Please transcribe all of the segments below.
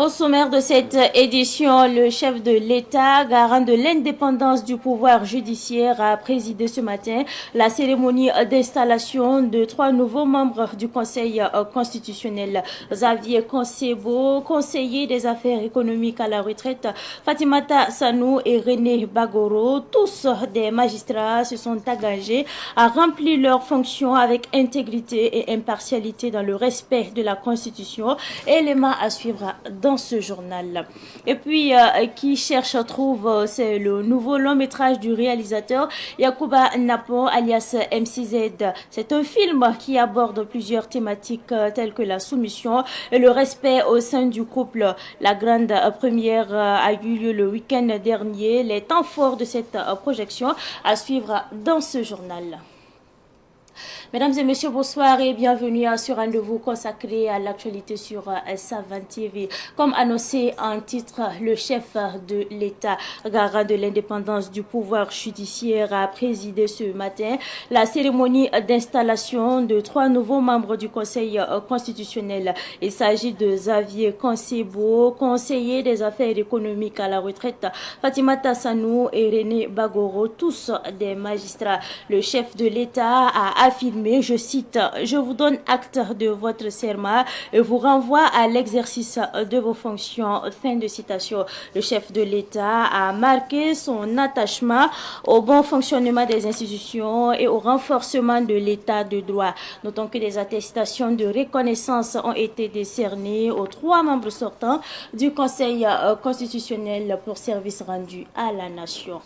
Au sommaire de cette édition, le chef de l'État, garant de l'indépendance du pouvoir judiciaire, a présidé ce matin la cérémonie d'installation de 3 nouveaux membres du Conseil constitutionnel. Xavier Konsebo, conseiller des affaires économiques à la retraite, Fatimata Sanou et René Bagoro, tous des magistrats, se sont engagés à remplir leurs fonctions avec intégrité et impartialité dans le respect de la Constitution. Élément à suivre dans ce journal. Et puis, qui cherche trouve, c'est le nouveau long métrage du réalisateur Yacouba Napo alias MCZ. C'est un film qui aborde plusieurs thématiques telles que la soumission et le respect au sein du couple. La grande première a eu lieu le week-end dernier. Les temps forts de cette projection à suivre dans ce journal. Mesdames et messieurs, bonsoir et bienvenue à ce rendez-vous consacré à l'actualité sur Savane TV. Comme annoncé en titre, le chef de l'État, garant de l'indépendance du pouvoir judiciaire, a présidé ce matin la cérémonie d'installation de 3 nouveaux membres du Conseil constitutionnel. Il s'agit de Xavier Konsebo, conseiller des affaires économiques à la retraite, Fatimata Sanou et René Bagoro, tous des magistrats. Le chef de l'État a affirmé, je cite, « Je vous donne acte de votre serment et vous renvoie à l'exercice de vos fonctions ». Fin de citation. Le chef de l'État a marqué son attachement au bon fonctionnement des institutions et au renforcement de l'État de droit. Notons que des attestations de reconnaissance ont été décernées aux 3 membres sortants du Conseil constitutionnel pour service rendu à la nation.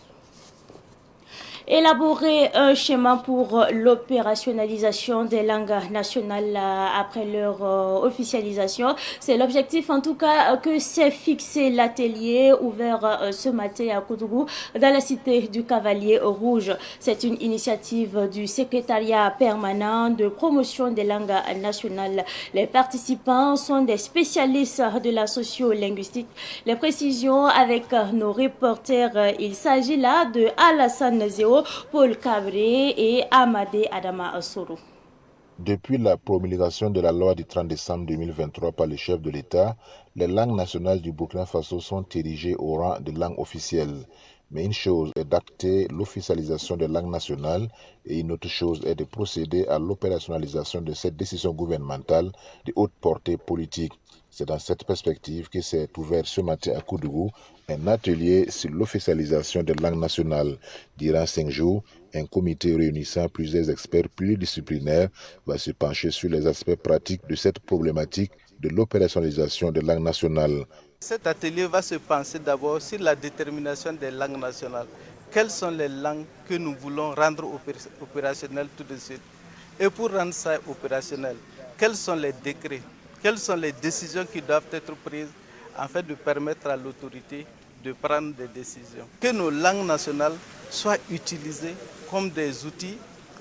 Élaborer un schéma pour l'opérationnalisation des langues nationales après leur officialisation. C'est l'objectif en tout cas que s'est fixé l'atelier ouvert ce matin à Koudougou dans la cité du Cavalier Rouge. C'est une initiative du secrétariat permanent de promotion des langues nationales. Les participants sont des spécialistes de la sociolinguistique. Les précisions avec nos reporters, il s'agit là de Alassane Zéo, Paul Cabré et Amadé Adama Assoro. Depuis la promulgation de la loi du 30 décembre 2023 par le chef de l'État, les langues nationales du Burkina Faso sont érigées au rang de langue officielle. Mais une chose est d'acter l'officialisation des langues nationales et une autre chose est de procéder à l'opérationnalisation de cette décision gouvernementale de haute portée politique. C'est dans cette perspective que s'est ouvert ce matin à Koudougou un atelier sur l'officialisation des langues nationales. Durant 5 jours, un comité réunissant plusieurs experts pluridisciplinaires va se pencher sur les aspects pratiques de cette problématique de l'opérationnalisation des langues nationales. Cet atelier va se pencher d'abord sur la détermination des langues nationales. Quelles sont les langues que nous voulons rendre opérationnelles tout de suite? Et pour rendre ça opérationnel, quels sont les décrets? Quelles sont les décisions qui doivent être prises afin de permettre à l'autorité de prendre des décisions? Que nos langues nationales soient utilisées comme des outils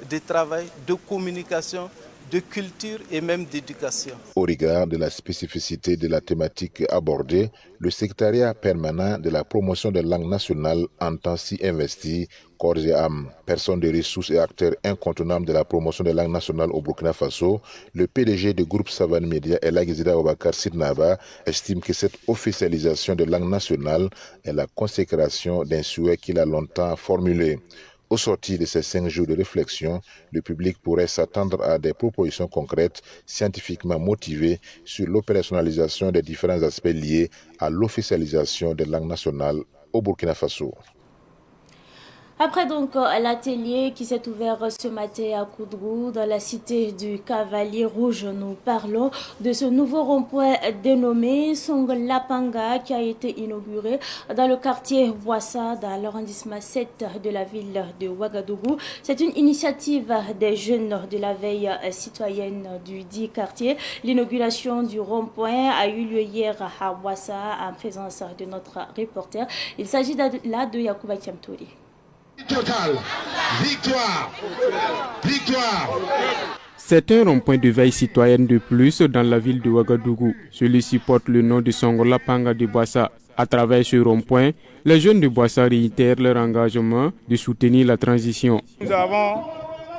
de travail, de communication, de culture et même d'éducation. Au regard de la spécificité de la thématique abordée, le secrétariat permanent de la promotion des langues nationales entend s'y investir corps et âme. Personne de ressources et acteurs incontournables de la promotion des langues nationales au Burkina Faso, le PDG du groupe Savane Media, El Gizida Obakar Sidnaba, estime que cette officialisation des langues nationales est la consécration d'un souhait qu'il a longtemps formulé. Au sortir de ces 5 jours de réflexion, le public pourrait s'attendre à des propositions concrètes, scientifiquement motivées sur l'opérationnalisation des différents aspects liés à l'officialisation des langues nationales au Burkina Faso. Après donc l'atelier qui s'est ouvert ce matin à Koudougou dans la cité du Cavalier Rouge, nous parlons de ce nouveau rond-point dénommé Songolapanga qui a été inauguré dans le quartier Boissa dans l'arrondissement 7 de la ville de Ouagadougou. C'est une initiative des jeunes de la veille citoyenne du dit quartier. L'inauguration du rond-point a eu lieu hier à Boissa en présence de notre reporter. Il s'agit là de Yacouba Kiamtouri. Total. Victoire. Victoire. C'est un rond-point de veille citoyenne de plus dans la ville de Ouagadougou. Celui-ci porte le nom de Songolapanga de Boissa. À travers ce rond-point, les jeunes de Boissa réitèrent leur engagement de soutenir la transition. Nous avons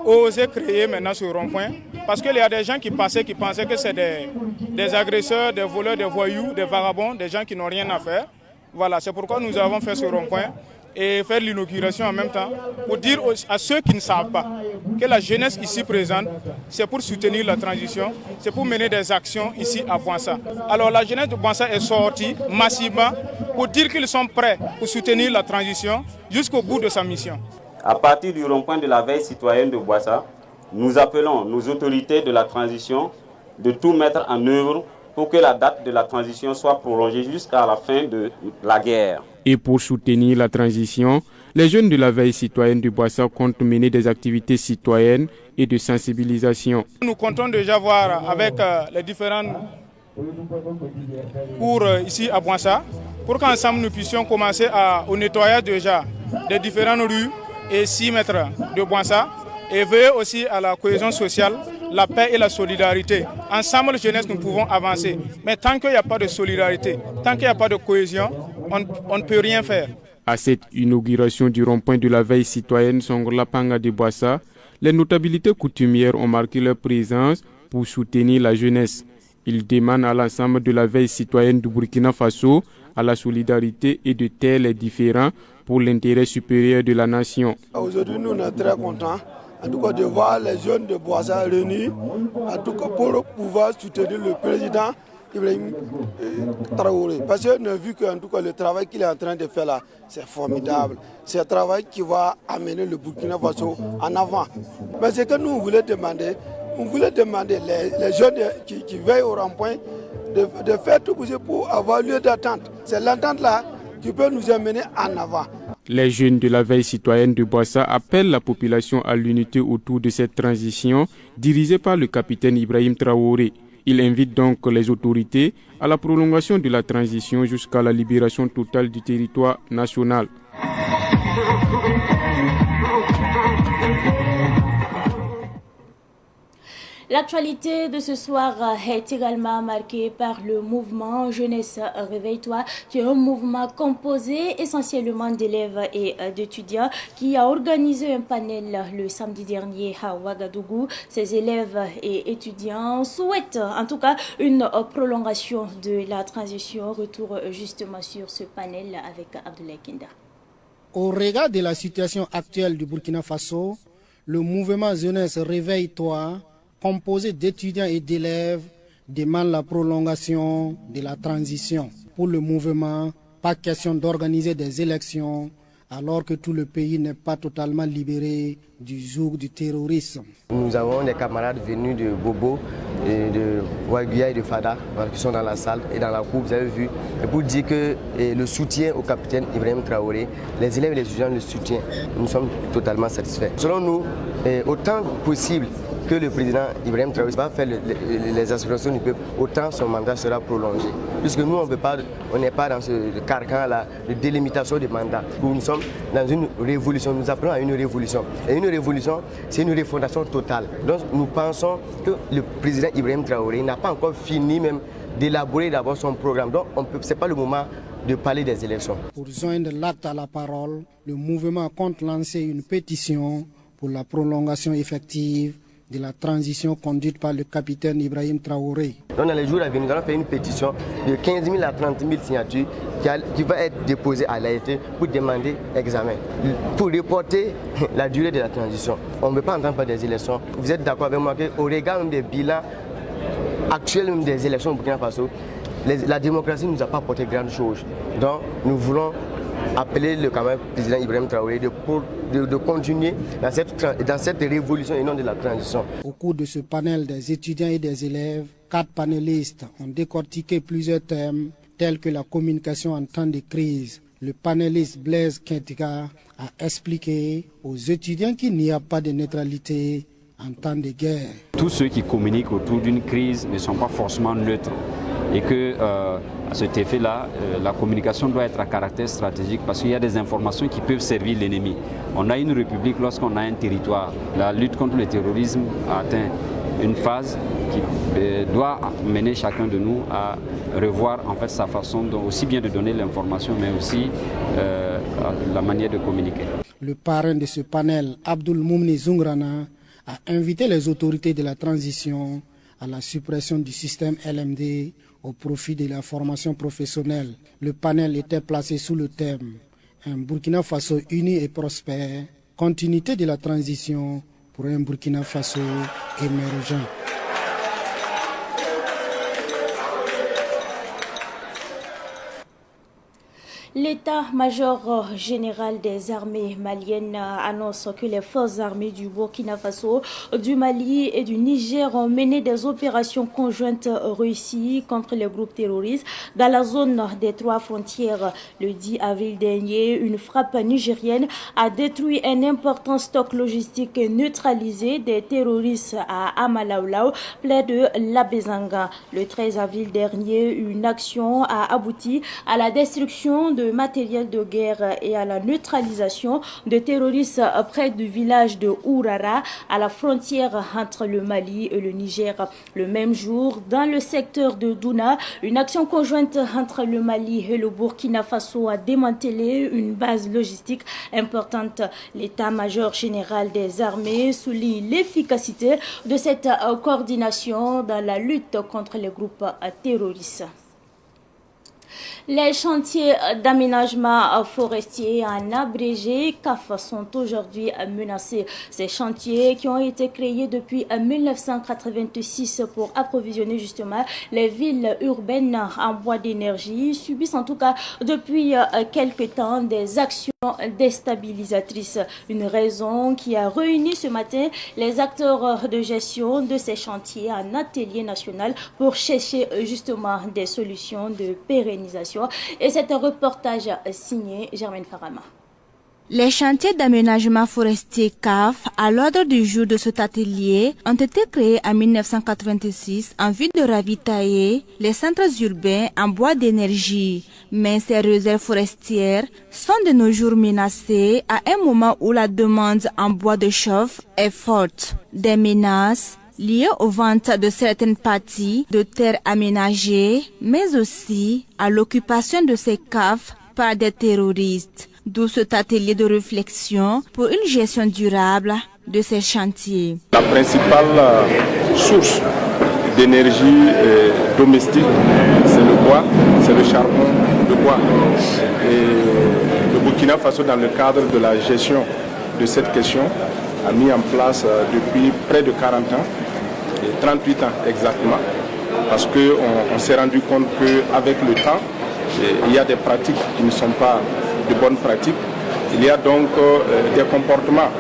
osé créer maintenant ce rond-point. Parce qu'il y a des gens qui pensaient que c'est des agresseurs, des voleurs, des voyous, des vagabonds, des gens qui n'ont rien à faire. Voilà, c'est pourquoi nous avons fait ce rond-point et faire l'inauguration en même temps pour dire à ceux qui ne savent pas que la jeunesse ici présente, c'est pour soutenir la transition, c'est pour mener des actions ici à Bouassa. Alors la jeunesse de Bouassa est sortie massivement pour dire qu'ils sont prêts pour soutenir la transition jusqu'au bout de sa mission. À partir du rond-point de la veille citoyenne de Bouassa, nous appelons nos autorités de la transition de tout mettre en œuvre pour que la date de la transition soit prolongée jusqu'à la fin de la guerre. Et pour soutenir la transition, les jeunes de la veille citoyenne du Bouassa comptent mener des activités citoyennes et de sensibilisation. Nous comptons déjà voir avec les différents cours ici à Bouassa pour qu'ensemble nous puissions commencer au nettoyage déjà des différentes rues et 6 mètres de Bouassa et veiller aussi à la cohésion sociale, la paix et la solidarité. Ensemble, jeunesse, nous pouvons avancer. Mais tant qu'il n'y a pas de solidarité, tant qu'il n'y a pas de cohésion, on ne peut rien faire. À cette inauguration du rond-point de la veille citoyenne Songola Panga de Bouassa, les notabilités coutumières ont marqué leur présence pour soutenir la jeunesse. Ils demandent à l'ensemble de la veille citoyenne du Burkina Faso à la solidarité et de taire les différends pour l'intérêt supérieur de la nation. Aujourd'hui, nous sommes très contents en tout cas de voir les jeunes de Bouassa réunis en tout cas pour pouvoir soutenir le président Ibrahim Traoré. Parce qu'on a vu que en tout cas, le travail qu'il est en train de faire là, c'est formidable. C'est un travail qui va amener le Burkina Faso en avant. Mais ce que nous voulons demander, les jeunes qui veillent au rond-point de faire tout possible pour avoir lieu d'attente. C'est l'entente là qui peut nous amener en avant. Les jeunes de la veille citoyenne de Bouassa appellent la population à l'unité autour de cette transition dirigée par le capitaine Ibrahim Traoré. Il invite donc les autorités à la prolongation de la transition jusqu'à la libération totale du territoire national. L'actualité de ce soir est également marquée par le mouvement Jeunesse Réveille-toi, qui est un mouvement composé essentiellement d'élèves et d'étudiants qui a organisé un panel le samedi dernier à Ouagadougou. Ces élèves et étudiants souhaitent en tout cas une prolongation de la transition. Retour justement sur ce panel avec Abdoulaye Kinda. Au regard de la situation actuelle du Burkina Faso, le mouvement Jeunesse Réveille-toi, composé d'étudiants et d'élèves, demande la prolongation de la transition. Pour le mouvement, pas question d'organiser des élections alors que tout le pays n'est pas totalement libéré du joug du terrorisme. Nous avons des camarades venus de Bobo, et de Ouaguia et de Fada qui sont dans la salle et dans la cour, vous avez vu. Et pour dire que le soutien au capitaine Ibrahim Traoré, les élèves et les étudiants le soutiennent. Nous sommes totalement satisfaits. Selon nous, autant possible que le président Ibrahim Traoré va faire les aspirations du peuple, autant son mandat sera prolongé. Puisque nous, on n'est pas dans ce carcan-là de délimitation des mandats. Nous sommes dans une révolution, nous appelons à une révolution. Et une révolution, c'est une refondation totale. Donc nous pensons que le président Ibrahim Traoré n'a pas encore fini même d'élaborer d'abord son programme. Donc ce n'est pas le moment de parler des élections. Pour joindre l'acte à la parole, le mouvement compte lancer une pétition pour la prolongation effective de la transition conduite par le capitaine Ibrahim Traoré. Donc dans les jours à venir, nous allons faire une pétition de 15 000 à 30 000 signatures qui va être déposée à l'AET pour demander examen, pour reporter la durée de la transition. On ne veut pas entendre parler des élections. Vous êtes d'accord avec moi qu'au regard même des bilans actuels même des élections au Burkina Faso, la démocratie ne nous a pas apporté grand chose. Donc nous voulons appeler le camarade président Ibrahim Traoré de continuer dans cette révolution et non de la transition. Au cours de ce panel des étudiants et des élèves, 4 panélistes ont décortiqué plusieurs thèmes tels que la communication en temps de crise. Le panéliste Blaise Kintiga a expliqué aux étudiants qu'il n'y a pas de neutralité en temps de guerre. Tous ceux qui communiquent autour d'une crise ne sont pas forcément neutres. Et que à cet effet-là, la communication doit être à caractère stratégique parce qu'il y a des informations qui peuvent servir l'ennemi. On a une république lorsqu'on a un territoire. La lutte contre le terrorisme a atteint une phase qui doit mener chacun de nous à revoir en fait sa façon aussi bien de donner l'information mais aussi la manière de communiquer. Le parrain de ce panel, Abdoul Moumni Zungrana, a invité les autorités de la transition à la suppression du système LMD au profit de la formation professionnelle. Le panel était placé sous le thème « Un Burkina Faso uni et prospère, continuité de la transition pour un Burkina Faso émergent ». L'état-major général des armées maliennes annonce que les forces armées du Burkina Faso, du Mali et du Niger ont mené des opérations conjointes réussies contre les groupes terroristes dans la zone des 3 frontières. Le 10 avril dernier, une frappe nigérienne a détruit un important stock logistique neutralisé des terroristes à Amalaoulao, près de Labezanga. Le 13 avril dernier, une action a abouti à la destruction de matériel de guerre et à la neutralisation de terroristes près du village de Ourara, à la frontière entre le Mali et le Niger. Le même jour, dans le secteur de Douna, une action conjointe entre le Mali et le Burkina Faso a démantelé une base logistique importante. L'état-major général des armées souligne l'efficacité de cette coordination dans la lutte contre les groupes terroristes. Les chantiers d'aménagement forestier en abrégé CAF sont aujourd'hui menacés. Ces chantiers qui ont été créés depuis 1986 pour approvisionner justement les villes urbaines en bois d'énergie subissent en tout cas depuis quelque temps des actions déstabilisatrices. Une raison qui a réuni ce matin les acteurs de gestion de ces chantiers en atelier national pour chercher justement des solutions de pérennisation. Et c'est un reportage signé Germaine Farama. Les chantiers d'aménagement forestier CAF, à l'ordre du jour de cet atelier, ont été créés en 1986 en vue de ravitailler les centres urbains en bois d'énergie. Mais ces réserves forestières sont de nos jours menacées à un moment où la demande en bois de chauffe est forte. Des menaces liées aux ventes de certaines parties de terres aménagées, mais aussi à l'occupation de ces CAF par des terroristes. D'où cet atelier de réflexion pour une gestion durable de ces chantiers. La principale source d'énergie domestique, c'est le bois, c'est le charbon de bois. Et le Burkina Faso, dans le cadre de la gestion de cette question, a mis en place depuis près de 40 ans, et 38 ans exactement, parce qu'on s'est rendu compte qu'avec le temps, il y a des pratiques qui ne sont pas de bonnes pratiques. Il y a donc des comportements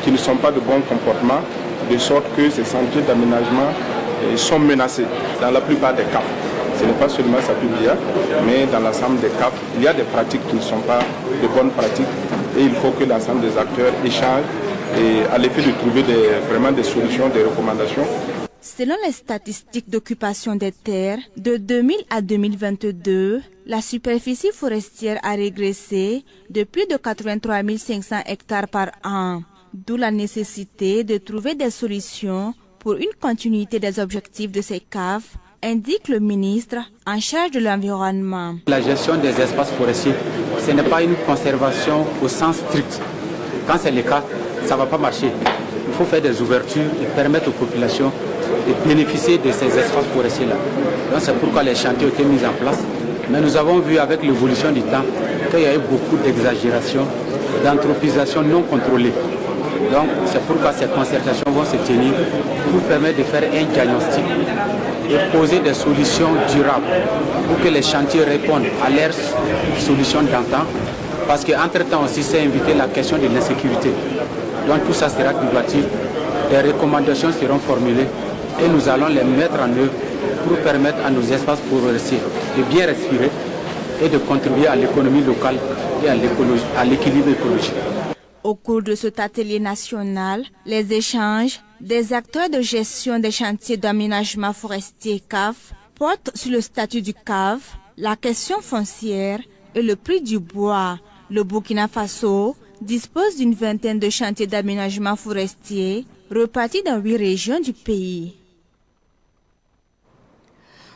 qui ne sont pas de bons comportements, de sorte que ces chantiers d'aménagement sont menacés dans la plupart des cas. Ce n'est pas seulement Sapibia, mais dans l'ensemble des cas, il y a des pratiques qui ne sont pas de bonnes pratiques et il faut que l'ensemble des acteurs échangent et à l'effet de trouver vraiment des solutions, des recommandations. Selon les statistiques d'occupation des terres, de 2000 à 2022, la superficie forestière a régressé de plus de 83 500 hectares par an, d'où la nécessité de trouver des solutions pour une continuité des objectifs de ces CAF, indique le ministre en charge de l'environnement. La gestion des espaces forestiers, ce n'est pas une conservation au sens strict. Quand c'est le cas, ça ne va pas marcher. Il faut faire des ouvertures et permettre aux populations de bénéficier de ces espaces forestiers-là. Donc c'est pourquoi les chantiers ont été mis en place. Mais nous avons vu avec l'évolution du temps qu'il y a eu beaucoup d'exagération, d'anthropisation non contrôlée. Donc c'est pourquoi ces concertations vont se tenir pour permettre de faire un diagnostic et poser des solutions durables pour que les chantiers répondent à leurs solutions d'antan. Parce qu'entre-temps aussi, c'est invité la question de l'insécurité. Donc tout ça sera débattu, des recommandations seront formulées et nous allons les mettre en œuvre pour permettre à nos espaces forestiers de bien respirer et de contribuer à l'économie locale et à l'équilibre écologique. Au cours de cet atelier national, les échanges des acteurs de gestion des chantiers d'aménagement forestier CAF portent sur le statut du CAF, la question foncière et le prix du bois. Le Burkina Faso dispose d'une vingtaine de chantiers d'aménagement forestier repartis dans 8 régions du pays.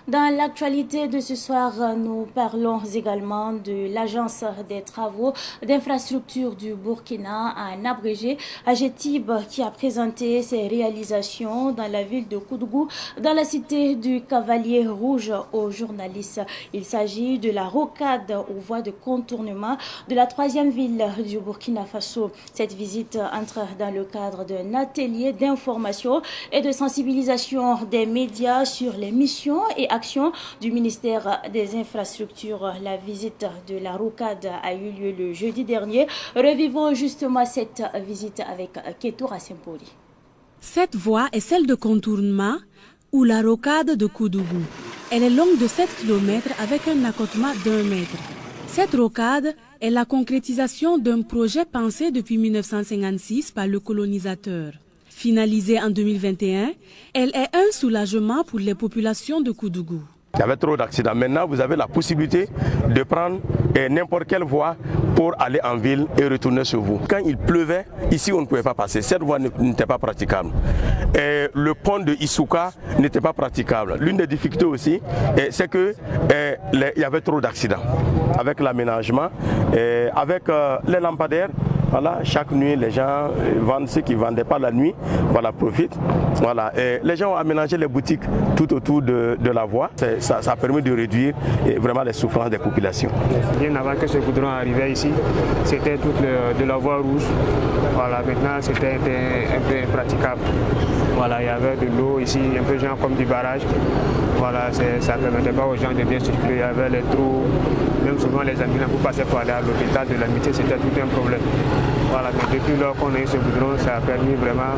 Dans l'actualité de ce soir, nous parlons également de l'Agence des travaux d'infrastructure du Burkina, en abrégé, AGETIB, qui a présenté ses réalisations dans la ville de Koudougou, dans la cité du Cavalier Rouge aux journalistes. Il s'agit de la rocade aux voies de contournement de la troisième ville du Burkina Faso. Cette visite entre dans le cadre d'un atelier d'information et de sensibilisation des médias sur les missions et actions du ministère des Infrastructures. La visite de la rocade a eu lieu le jeudi dernier. Revivons justement cette visite avec Ketoura Sempoli. Cette voie est celle de contournement ou la rocade de Koudougou. Elle est longue de 7 km avec un accotement d'1 mètre. Cette rocade est la concrétisation d'un projet pensé depuis 1956 par le colonisateur. Finalisée en 2021, elle est un soulagement pour les populations de Koudougou. Il y avait trop d'accidents. Maintenant, vous avez la possibilité de prendre n'importe quelle voie pour aller en ville et retourner chez vous. Quand il pleuvait, ici on ne pouvait pas passer. Cette voie n'était pas praticable. Et le pont de Issouka n'était pas praticable. L'une des difficultés aussi, c'est qu'il y avait trop d'accidents. Avec l'aménagement, avec les lampadaires, voilà, chaque nuit, les gens vendent, ceux qui ne vendaient pas la nuit, voilà, profitent. Voilà. Et les gens ont aménagé les boutiques tout autour de la voie. Ça a permis de réduire vraiment les souffrances des populations. Bien avant que ce goudron arrivait ici, c'était toute de la voie rouge. Voilà, maintenant, c'était un peu impraticable. Voilà, il y avait de l'eau ici, un peu genre comme du barrage. Voilà, ça ne permettait pas aux gens de bien circuler. Il y avait les trous. Même souvent, les ambulants pour passer pour aller à l'hôpital de l'amitié, c'était tout un problème. Voilà, mais depuis lors qu'on a eu ce goudron, ça a permis vraiment,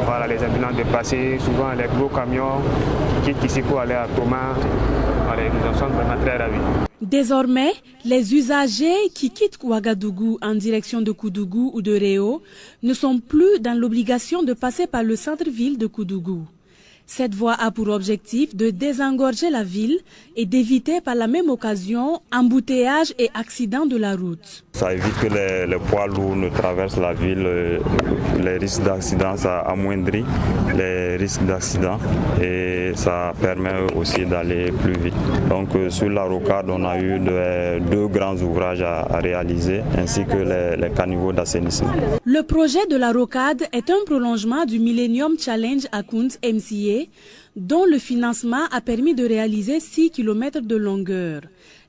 voilà, les ambulants de passer. Souvent, les gros camions qui quittent ici pour aller à Thomas. Voilà, nous en sommes vraiment très ravis. Désormais, les usagers qui quittent Ouagadougou en direction de Koudougou ou de Réau ne sont plus dans l'obligation de passer par le centre-ville de Koudougou. Cette voie a pour objectif de désengorger la ville et d'éviter par la même occasion embouteillages et accidents de la route. Ça évite que les poids lourds ne traversent la ville, les risques d'accident, ça amoindrit les risques d'accident et ça permet aussi d'aller plus vite. Donc sur la rocade, on a eu deux grands ouvrages à réaliser ainsi que les caniveaux d'assainissement. Le projet de la rocade est un prolongement du Millennium Challenge Akunt MCA, dont le financement a permis de réaliser 6 km de longueur.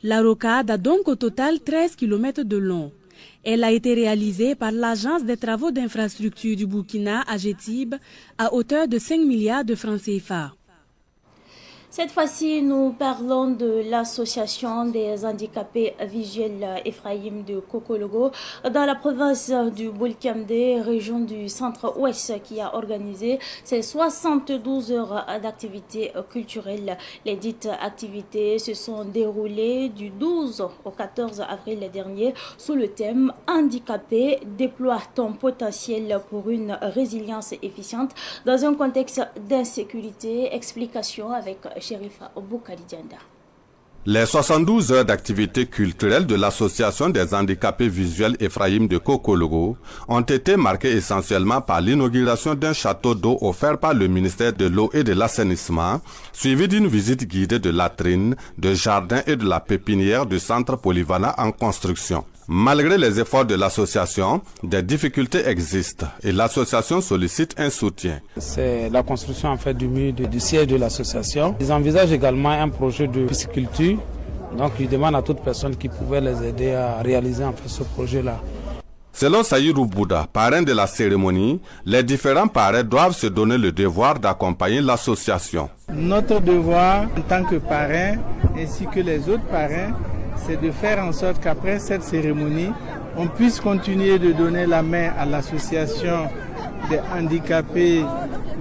La rocade a donc au total 13 km de long. Elle a été réalisée par l'Agence des travaux d'infrastructure du Burkina, AGETIB, à hauteur de 5 milliards de francs CFA. Cette fois-ci, nous parlons de l'association des handicapés visuels Ephraïm de Kokologo dans la province du Boulkamdé, région du centre-ouest, qui a organisé ses 72 heures d'activités culturelles. Les dites activités se sont déroulées du 12 au 14 avril dernier sous le thème « Handicapé, déploie ton potentiel pour une résilience efficiente dans un contexte d'insécurité ». Explication avec Sherifa Oboukalidianda. Les 72 heures d'activité culturelle de l'Association des handicapés visuels Ephraïm de Kokologo ont été marquées essentiellement par l'inauguration d'un château d'eau offert par le ministère de l'eau et de l'assainissement, suivi d'une visite guidée de latrines, de jardins et de la pépinière du centre polyvalent en construction. Malgré les efforts de l'association, des difficultés existent et l'association sollicite un soutien. C'est la construction en fait du mur du siège de l'association. Ils envisagent également un projet de pisciculture. Donc ils demandent à toute personne qui pouvait les aider à réaliser en fait ce projet-là. Selon Sayirou Bouda, parrain de la cérémonie, les différents parrains doivent se donner le devoir d'accompagner l'association. Notre devoir en tant que parrain ainsi que les autres parrains, c'est de faire en sorte qu'après cette cérémonie, on puisse continuer de donner la main à l'association des handicapés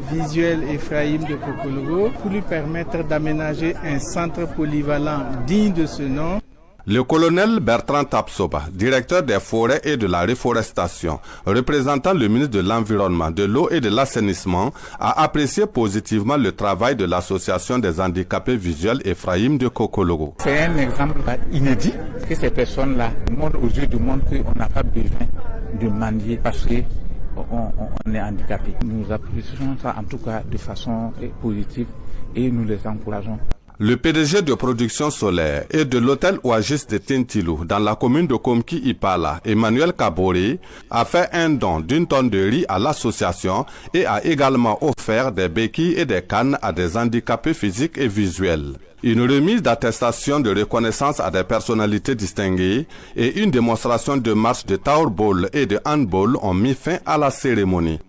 visuels Ephraïm de Kokologo pour lui permettre d'aménager un centre polyvalent digne de ce nom. Le colonel Bertrand Tapsoba, directeur des forêts et de la reforestation, représentant le ministre de l'Environnement, de l'eau et de l'assainissement, a apprécié positivement le travail de l'association des handicapés visuels Ephraïm de Kokologo. C'est un exemple inédit que ces personnes-là montrent aux yeux du monde qu'on n'a pas besoin de mendier parce qu'on est handicapé. Nous apprécions ça en tout cas de façon positive et nous les encourageons Le PDG de Production Solaire et de l'hôtel Oasis de Tintilou dans la commune de Komki-Ipala, Emmanuel Kabori, a fait un don d'une tonne de riz à l'association et a également offert des béquilles et des cannes à des handicapés physiques et visuels. Une remise d'attestation de reconnaissance à des personnalités distinguées et une démonstration de marche de Taurball et de handball ont mis fin à la cérémonie.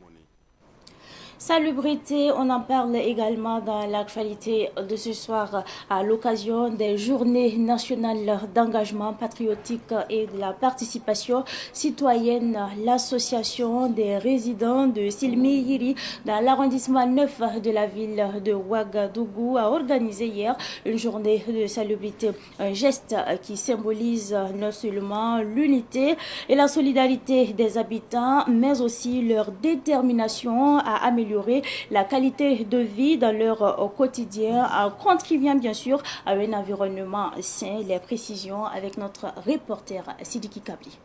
Salubrité, on en parle également dans l'actualité de ce soir à l'occasion des journées nationales d'engagement patriotique et de la participation citoyenne. L'association des résidents de Silmihiri dans l'arrondissement 9 de la ville de Ouagadougou a organisé hier une journée de salubrité, un geste qui symbolise non seulement l'unité et la solidarité des habitants, mais aussi leur détermination à améliorer la qualité de vie dans leur quotidien en contribuant bien sûr à un environnement sain. Les précisions avec notre reporter Sidiki Kabli.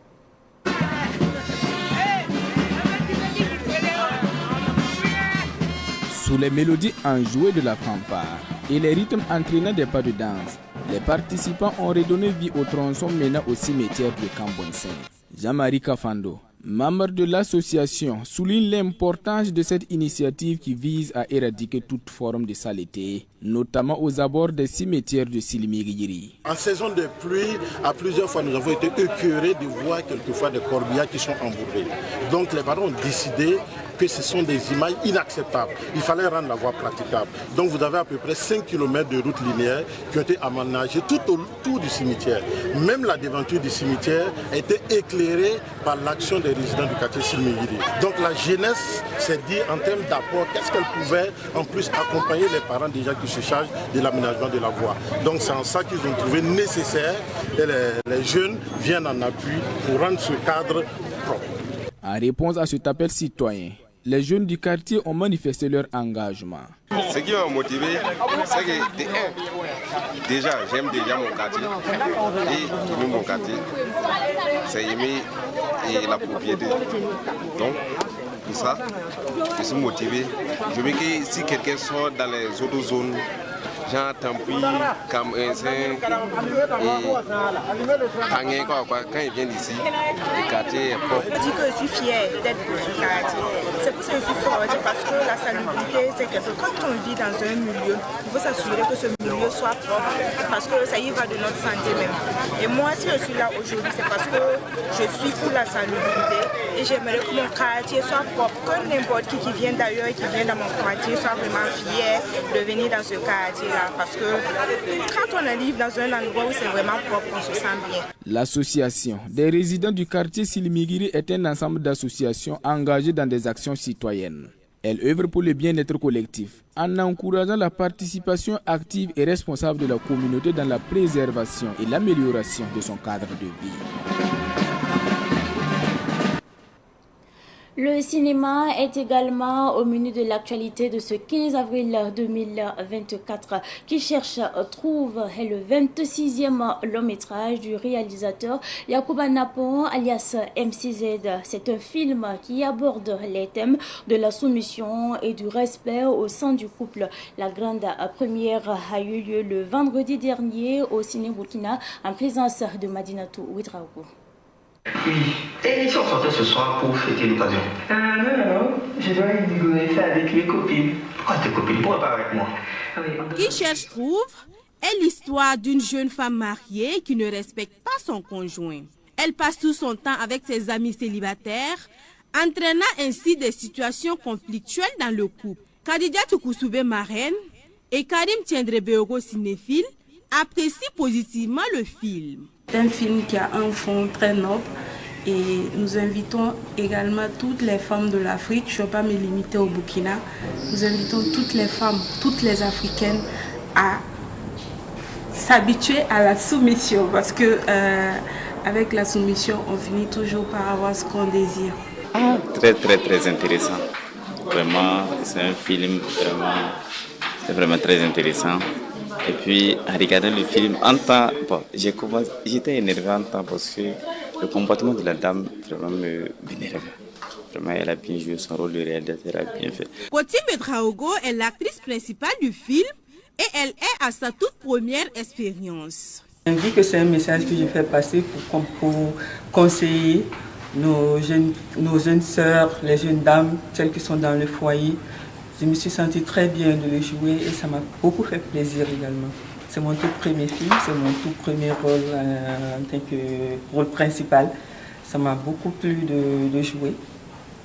Sous les mélodies enjouées de la fanfare et les rythmes entraînant des pas de danse, les participants ont redonné vie au tronçon menant au cimetière de Cambonsen. Jean-Marie Kafando, membre de l'association, souligne l'importance de cette initiative qui vise à éradiquer toute forme de saleté, notamment aux abords des cimetières de Silmihiri. En saison de pluie, à plusieurs fois, nous avons été écœurés de voir quelquefois des corbillards qui sont embourbés. Donc les parents ont décidé que ce sont des images inacceptables. Il fallait rendre la voie praticable. Donc vous avez à peu près 5 km de route linéaire qui ont été aménagées tout autour du cimetière. Même la devanture du cimetière a été éclairée par l'action des résidents du quartier Silmihiri. Donc la jeunesse s'est dit en termes d'apport, qu'est-ce qu'elle pouvait en plus accompagner les parents déjà qui se chargent de l'aménagement de la voie. Donc c'est en ça qu'ils ont trouvé nécessaire et les jeunes viennent en appui pour rendre ce cadre propre. En réponse à cet appel citoyen, les jeunes du quartier ont manifesté leur engagement. Ce qui m'a motivé, c'est que déjà, j'aime déjà mon quartier. Et mon quartier, c'est aimer la propriété. Donc, pour ça, je suis motivé. Je veux que si quelqu'un sort dans les autres zones, genre Tampi, Camerounais et Pangé, quand ils viennent ici, le quartier est propre. Je dis que je suis fière d'être pour ce quartier. C'est pour ça que je suis sortie, parce que la salubrité, c'est quelque chose. Quand on vit dans un milieu, il faut s'assurer que ce milieu soit propre, parce que ça y va de notre santé même. Et moi, si je suis là aujourd'hui, c'est parce que je suis pour la salubrité et j'aimerais que mon quartier soit propre, que n'importe qui vient d'ailleurs et qui vient dans mon quartier soit vraiment fier de venir dans ce quartier-là. Parce que quand on arrive dans un endroit où c'est vraiment propre, on se sent bien. L'association des résidents du quartier Silmihiri est un ensemble d'associations engagées dans des actions citoyennes. Elle œuvre pour le bien-être collectif en encourageant la participation active et responsable de la communauté dans la préservation et l'amélioration de son cadre de vie. Le cinéma est également au menu de l'actualité de ce 15 avril 2024 qui trouve est le 26e long métrage du réalisateur Yacouba Napon alias MCZ. C'est un film qui aborde les thèmes de la soumission et du respect au sein du couple. La grande première a eu lieu le vendredi dernier au Ciné Burkina en présence de Madinatou Ouedraogo. Oui. Et si on sortait ce soir pour fêter l'occasion? Non, je dois rigoler ça avec mes copines. Pourquoi tes copines? Pourquoi pas avec moi? Qui cherche trouve est l'histoire d'une jeune femme mariée qui ne respecte pas son conjoint. Elle passe tout son temps avec ses amis célibataires, entraînant ainsi des situations conflictuelles dans le couple. Khadija Toukoussoubé, marraine, et Karim Tiendrebeogo, cinéphile, apprécient positivement le film. C'est un film qui a un fond très noble et nous invitons également toutes les femmes de l'Afrique, je ne vais pas me limiter au Burkina, nous invitons toutes les femmes, toutes les Africaines à s'habituer à la soumission parce que avec la soumission, on finit toujours par avoir ce qu'on désire. Très intéressant. Vraiment, c'est un film vraiment très intéressant. Et puis, en regardant le film, j'étais énervé en temps parce que le comportement de la dame vraiment m'énerve. Vraiment, elle a bien joué son rôle, le réalisateur a bien fait. Kotime Traogo est l'actrice principale du film et elle est à sa toute première expérience. Je dis que c'est un message que je fais passer pour conseiller nos jeunes sœurs, les jeunes dames, celles qui sont dans le foyer. Je me suis sentie très bien de le jouer et ça m'a beaucoup fait plaisir également. C'est mon tout premier film, c'est mon tout premier rôle en tant que rôle principal. Ça m'a beaucoup plu de jouer.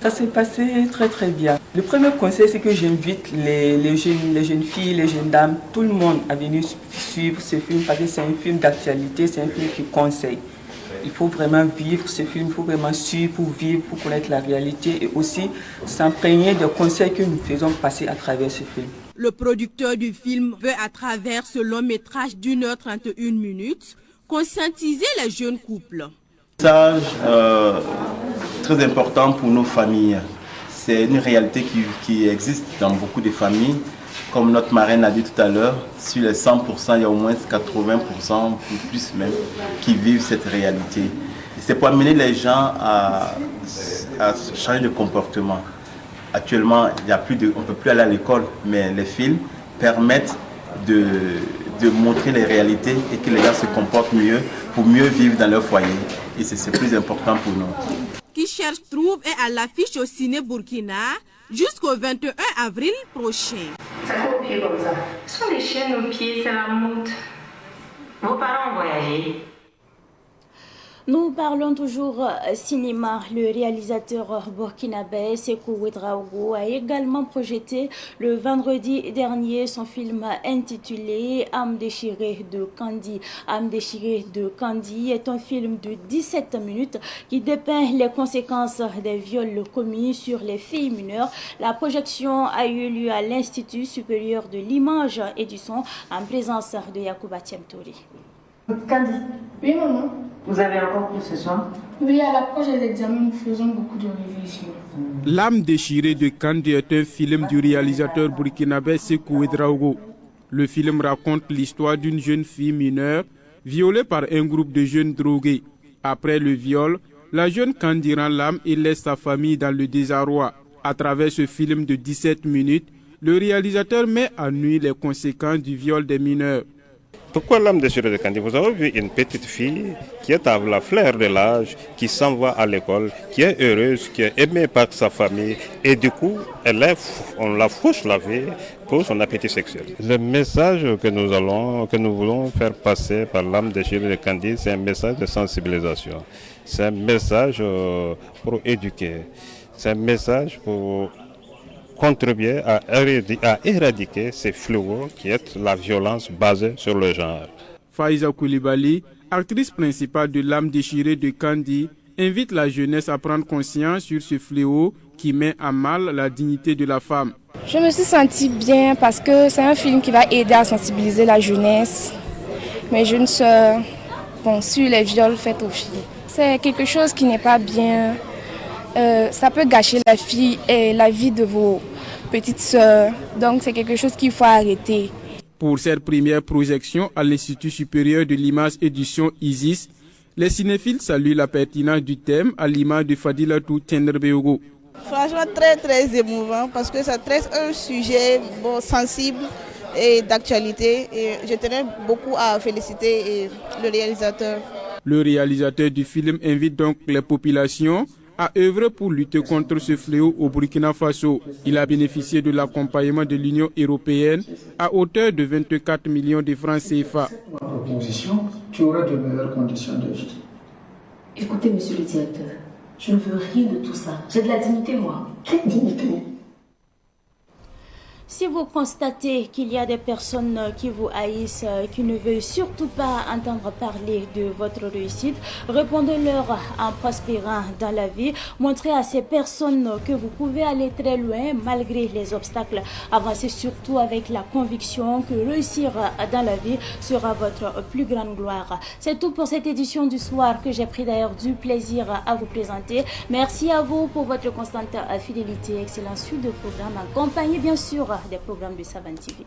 Ça s'est passé très très bien. Le premier conseil, c'est que j'invite les jeunes filles, les jeunes dames, tout le monde à venir suivre ce film parce que c'est un film d'actualité, c'est un film qui conseille. Il faut vraiment vivre ce film, il faut vraiment suivre pour vivre, pour connaître la réalité et aussi s'imprégner des conseils que nous faisons passer à travers ce film. Le producteur du film veut, à travers ce long métrage d'1h31, conscientiser les jeunes couples. Message très important pour nos familles. C'est une réalité qui existe dans beaucoup de familles. Comme notre marraine a dit tout à l'heure, sur les 100%, il y a au moins 80%, ou plus même, qui vivent cette réalité. C'est pour amener les gens à changer de comportement. Actuellement, on ne peut plus aller à l'école, mais les films permettent de montrer les réalités et que les gens se comportent mieux pour mieux vivre dans leur foyer. Et c'est plus important pour nous. Qui cherche trouve est à l'affiche au Ciné Burkina jusqu'au 21 avril prochain. Ça fait aux pieds comme ça. Ce sont les chaînes aux pieds, c'est la mode. Vos parents ont voyagé. Nous parlons toujours cinéma. Le réalisateur burkinabé Sékou Ouédraogo a également projeté le vendredi dernier son film intitulé Âme déchirée de Kandi. Âme déchirée de Kandi est un film de 17 minutes qui dépeint les conséquences des viols commis sur les filles mineures. La projection a eu lieu à l'Institut supérieur de l'image et du son en présence de Yacouba Tiemtori. Kandi. Oui, maman. Vous avez encore cours ce soir? Oui, à l'approche des examens, nous faisons beaucoup de révisions. L'âme déchirée de Kandi est un film du réalisateur burkinabé Sékou Ouédraogo. Le film raconte l'histoire d'une jeune fille mineure violée par un groupe de jeunes drogués. Après le viol, la jeune Kandi rend l'âme et laisse sa famille dans le désarroi. À travers ce film de 17 minutes, le réalisateur met à nu les conséquences du viol des mineurs. Pourquoi l'âme déchirée de Kandi? Vous avez vu une petite fille qui est à la fleur de l'âge, qui s'en va à l'école, qui est heureuse, qui est aimée par sa famille et du coup, on la fauche la vie pour son appétit sexuel. Le message que nous voulons faire passer par l'âme déchirée de Kandi, c'est un message de sensibilisation. C'est un message pour éduquer. C'est un message pour contribuer à éradiquer ces fléaux qui est la violence basée sur le genre. Faiza Koulibaly, actrice principale de l'âme déchirée de Kandi, invite la jeunesse à prendre conscience sur ce fléau qui met à mal la dignité de la femme. Je me suis sentie bien parce que c'est un film qui va aider à sensibiliser la jeunesse, mes jeunes sœurs, sur les viols faits aux filles. C'est quelque chose qui n'est pas bien. Ça peut gâcher la fille et la vie de vos petites sœurs. Donc c'est quelque chose qu'il faut arrêter. Pour cette première projection à l'Institut supérieur de l'image et du son ISIS, les cinéphiles saluent la pertinence du thème à l'image de Fadilatou Tchenderbeogo. Franchement très très émouvant parce que ça traite un sujet sensible et d'actualité. Et je tenais beaucoup à féliciter le réalisateur. Le réalisateur du film invite donc les populations à œuvrer pour lutter contre ce fléau au Burkina Faso. Il a bénéficié de l'accompagnement de l'Union européenne à hauteur de 24 millions de francs CFA. Ma proposition, tu auras de meilleures conditions de vie. Écoutez, monsieur le directeur, je ne veux rien de tout ça. J'ai de la dignité, moi. Quelle dignité? Si vous constatez qu'il y a des personnes qui vous haïssent, qui ne veulent surtout pas entendre parler de votre réussite, répondez-leur en prospérant dans la vie. Montrez à ces personnes que vous pouvez aller très loin malgré les obstacles. Avancez surtout avec la conviction que réussir dans la vie sera votre plus grande gloire. C'est tout pour cette édition du soir que j'ai pris d'ailleurs du plaisir à vous présenter. Merci à vous pour votre constante fidélité. Excellent suite de programme accompagné bien sûr des programmes de Savan TV.